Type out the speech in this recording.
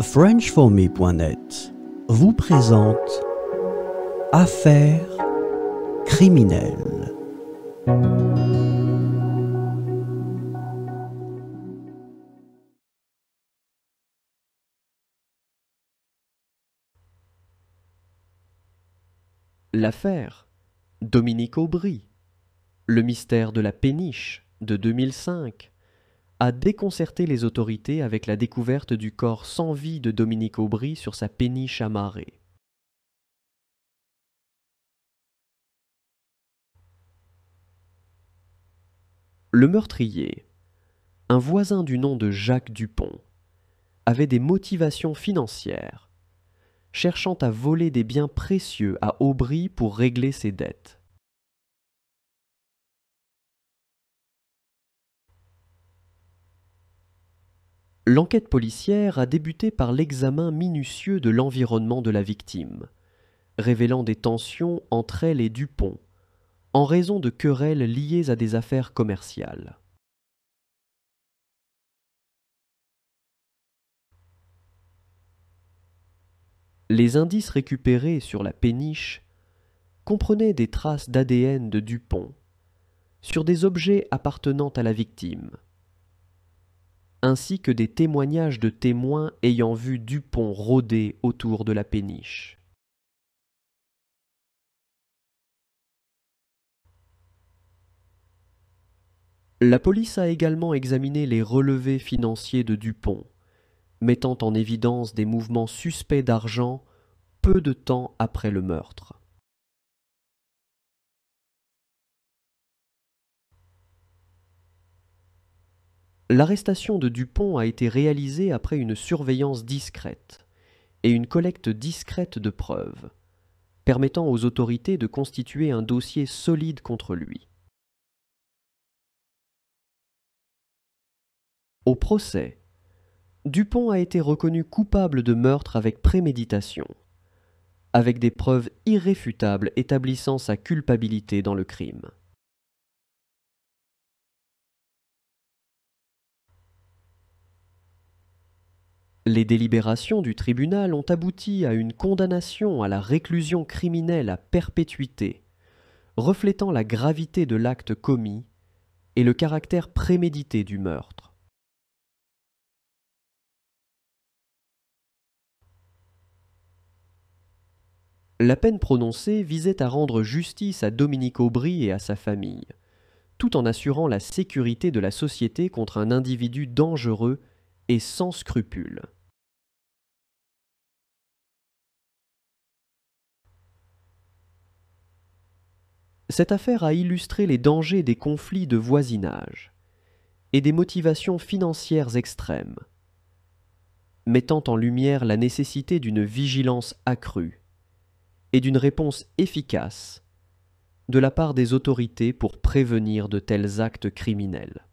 FrenchForMe.net vous présente Affaires criminelles. L'affaire Dominique Aubry, le mystère de la péniche de 2005, a déconcerté les autorités avec la découverte du corps sans vie de Dominique Aubry sur sa péniche amarrée. Le meurtrier, un voisin du nom de Jacques Dupont, avait des motivations financières, cherchant à voler des biens précieux à Aubry pour régler ses dettes. L'enquête policière a débuté par l'examen minutieux de l'environnement de la victime, révélant des tensions entre elle et Dupont, en raison de querelles liées à des affaires commerciales. Les indices récupérés sur la péniche comprenaient des traces d'ADN de Dupont sur des objets appartenant à la victime, ainsi que des témoignages de témoins ayant vu Dupont rôder autour de la péniche. La police a également examiné les relevés financiers de Dupont, mettant en évidence des mouvements suspects d'argent peu de temps après le meurtre. L'arrestation de Dupont a été réalisée après une surveillance discrète et une collecte discrète de preuves, permettant aux autorités de constituer un dossier solide contre lui. Au procès, Dupont a été reconnu coupable de meurtre avec préméditation, avec des preuves irréfutables établissant sa culpabilité dans le crime. Les délibérations du tribunal ont abouti à une condamnation à la réclusion criminelle à perpétuité, reflétant la gravité de l'acte commis et le caractère prémédité du meurtre. La peine prononcée visait à rendre justice à Dominique Aubry et à sa famille, tout en assurant la sécurité de la société contre un individu dangereux et sans scrupules. Cette affaire a illustré les dangers des conflits de voisinage et des motivations financières extrêmes, mettant en lumière la nécessité d'une vigilance accrue et d'une réponse efficace de la part des autorités pour prévenir de tels actes criminels.